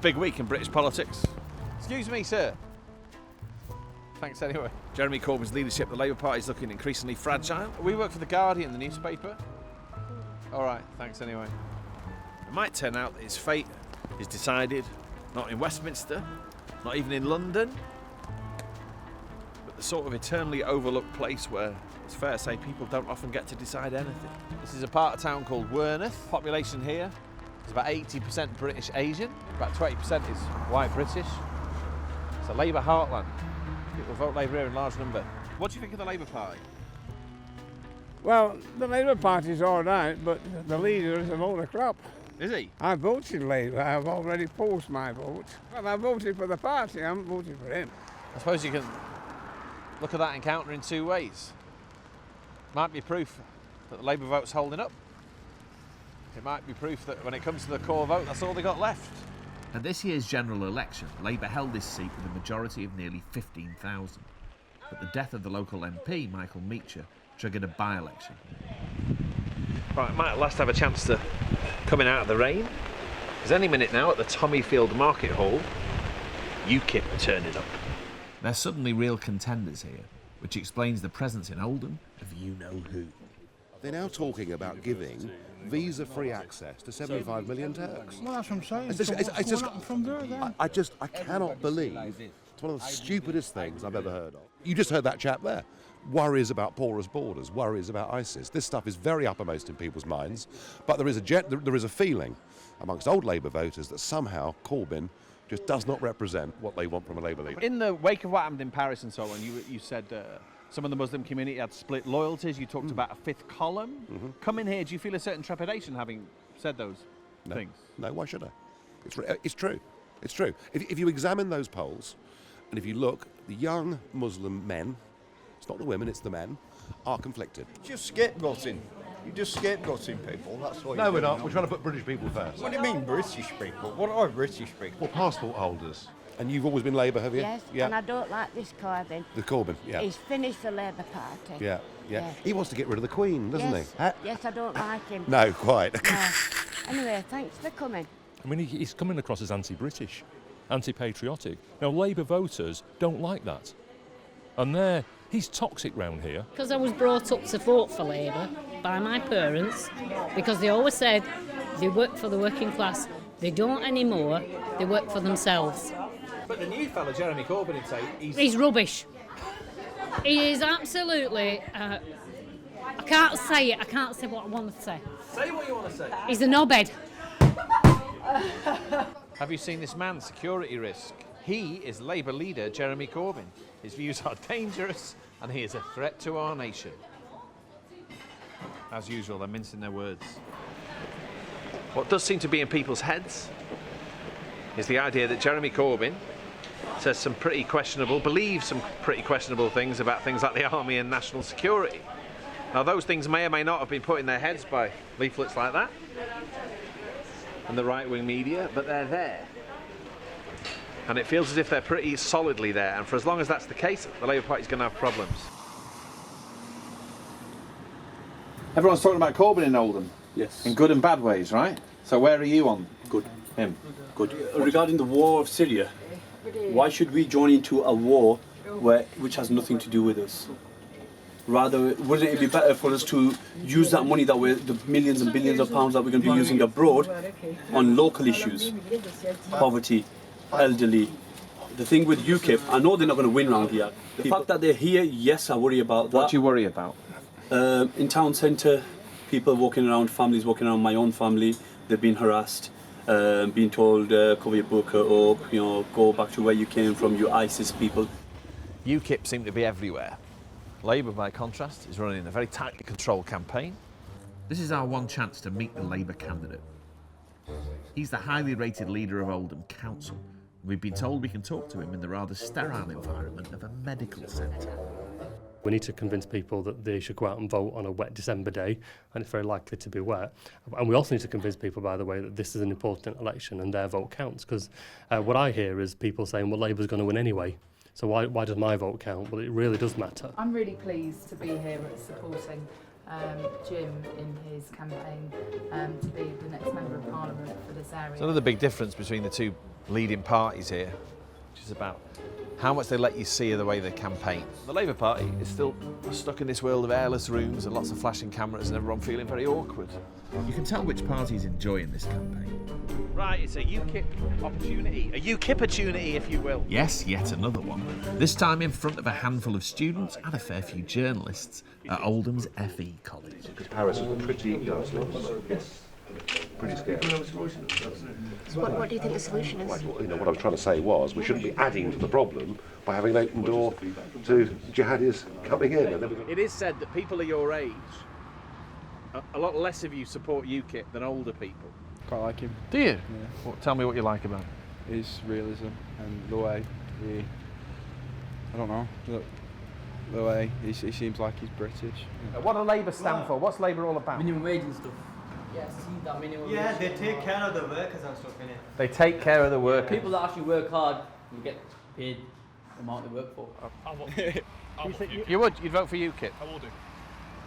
big week in British politics. Excuse me, sir. Thanks anyway. Jeremy Corbyn's leadership of the Labour Party is looking increasingly fragile. We work for The Guardian, the newspaper. All right, thanks anyway. It might turn out that his fate is decided not in Westminster, not even in London, but the sort of eternally overlooked place where it's fair to say people don't often get to decide anything. This is a part of town called Westminster. Population here is about 80% British Asian, about 20% is white British. It's a Labour heartland. People vote Labour here in large number. What do you think of the Labour Party? Well, the Labour Party's all right, but the leader is a load of crap. Is he? I voted Labour. I've already posted my vote. Well, I voted for the party. I haven't voted for him. I suppose you can look at that encounter in two ways. Might be proof that the Labour vote's holding up. It might be proof that when it comes to the core vote, that's all they got left. At this year's general election, Labour held this seat with a majority of nearly 15,000. But the death of the local MP, Michael Meacher, triggered a by-election. Right, might at last have a chance to coming out of the rain. There's any minute now at the Tommyfield Market Hall, UKIP are turning up. They're suddenly real contenders here, which explains the presence in Oldham of you-know-who. They're now talking about giving visa-free access to 75 million Turks. Well, that's what I'm saying. It's just from there, then? I cannot believe it's one of the stupidest things I've ever heard of. You just heard that chap there. Worries about porous borders, worries about ISIS. This stuff is very uppermost in people's minds, but there is a feeling amongst old Labour voters that somehow Corbyn just does not represent what they want from a Labour leader. In the wake of what happened in Paris and so on, you said some of the Muslim community had split loyalties. You talked about a fifth column. Mm-hmm. Coming here, do you feel a certain trepidation having said those things? No, why should I? It's true. It's true. If you examine those polls, and if you look, the young Muslim men, it's not the women, it's the men, are conflicted. Just scapegoating. You're just scapegoating people, that's what No, you're we're doing. not. We're trying to put British people first. What do you mean British people? What are British people? Well, passport holders. And you've always been Labour, have you? Yes, Yeah. and I don't like this Corbyn. The Corbyn, yeah. He's finished the Labour Party. Yeah. He wants to get rid of the Queen, doesn't yes. he? Huh? Yes, I don't like him. No, quite. No. Anyway, thanks for coming. I mean, he's coming across as anti-British, anti-patriotic. Now, Labour voters don't like that. And he's toxic round here. Because I was brought up to vote for Labour by my parents, because they always said they work for the working class. They don't anymore, they work for themselves. But the new fella, Jeremy Corbyn, would say he's rubbish. He is absolutely... I can't say it. I can't say what I want to say. Say what you want to say. He's a knobhead. Have you seen this man, security risk? He is Labour leader Jeremy Corbyn. His views are dangerous and he is a threat to our nation. As usual, they're mincing their words. What does seem to be in people's heads is the idea that Jeremy Corbyn believes some pretty questionable things about things like the army and national security. Now, those things may or may not have been put in their heads by leaflets like that and the right-wing media, but they're there. And it feels as if they're pretty solidly there, and for as long as that's the case, the Labour Party's going to have problems. Everyone's talking about Corbyn in Oldham. Yes. In good and bad ways, right? So where are you on Good. him? Good. Regarding the war of Syria, why should we join into a war which has nothing to do with us? Rather, wouldn't it be better for us to use that money the millions and billions of pounds that we're going to be using abroad on local issues? Poverty, elderly. The thing with UKIP, I know they're not going to win round here. The fact that they're here, yes, I worry about that. What do you worry about? In town centre, people walking around, families walking around, my own family, they've been harassed, being told, cover your burqa up, go back to where you came from, you ISIS people. UKIP seem to be everywhere. Labour, by contrast, is running a very tightly controlled campaign. This is our one chance to meet the Labour candidate. He's the highly rated leader of Oldham Council. We've been told we can talk to him in the rather sterile environment of a medical centre. We need to convince people that they should go out and vote on a wet December day, and it's very likely to be wet. And we also need to convince people, by the way, that this is an important election and their vote counts, because what I hear is people saying, well, Labour's going to win anyway, so why does my vote count? Well, it really does matter. I'm really pleased to be here supporting Jim in his campaign to be the next Member of Parliament for this area. So another big difference between the two leading parties here, which is about how much they let you see of the way they campaign. The Labour Party is still stuck in this world of airless rooms and lots of flashing cameras and everyone feeling very awkward. You can tell which party's enjoying this campaign. Right, it's a UKIP opportunity, a UKIP-opportunity, if you will. Yes, yet another one. This time in front of a handful of students and a fair few journalists at Oldham's FE College. Because Paris was pretty ghastly. Yes. Pretty scary. So what do you think the solution is? Well, you know, what I was trying to say was we shouldn't be adding to the problem by having an open door to jihadis coming in. It is said that people of your age, a lot less of you support UKIP than older people. Quite like him. Do you? Yeah. Well, tell me what you like about him. His realism and the way he, I don't know, the way he seems like he's British. What do Labour stand for? What's Labour all about? Minimum wage and stuff. Yeah, see that minimum wage. Yeah, they take care of the workers and stuff, innit? They take care of the workers. People that actually work hard will get paid the amount they work for. You'd vote for UKIP? I will do.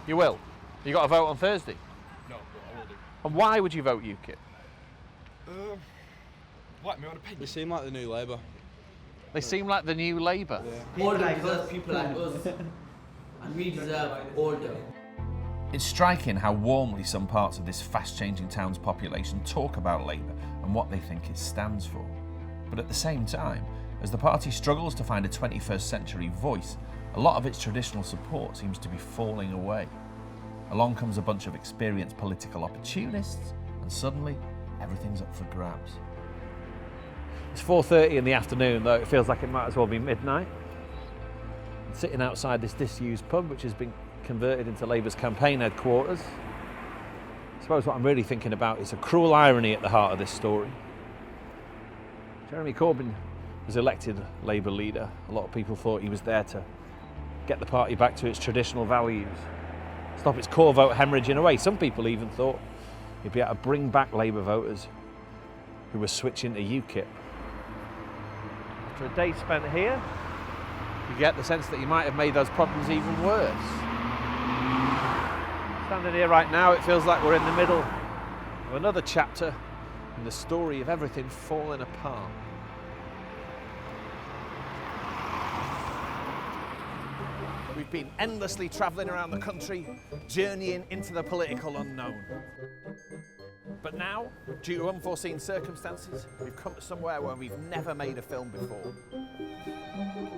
You will? You got to vote on Thursday? No, but I will do. And why would you vote UKIP? Like my own opinion. They seem like the new Labour. They seem like the new Labour. Yeah. Older because people like us. And we deserve older. It's striking how warmly some parts of this fast-changing town's population talk about Labour and what they think it stands for. But at the same time, as the party struggles to find a 21st century voice, a lot of its traditional support seems to be falling away. Along comes a bunch of experienced political opportunists, and suddenly everything's up for grabs. It's 4:30 in the afternoon, though it feels like it might as well be midnight. I'm sitting outside this disused pub, which has been converted into Labour's campaign headquarters. I suppose what I'm really thinking about is a cruel irony at the heart of this story. Jeremy Corbyn was elected Labour leader. A lot of people thought he was there to get the party back to its traditional values, stop its core vote hemorrhaging away. Some people even thought he'd be able to bring back Labour voters who were switching to UKIP. After a day spent here, you get the sense that you might have made those problems even worse. Standing here right now, it feels like we're in the middle of another chapter in the story of everything falling apart. We've been endlessly travelling around the country, journeying into the political unknown. But now, due to unforeseen circumstances, we've come to somewhere where we've never made a film before.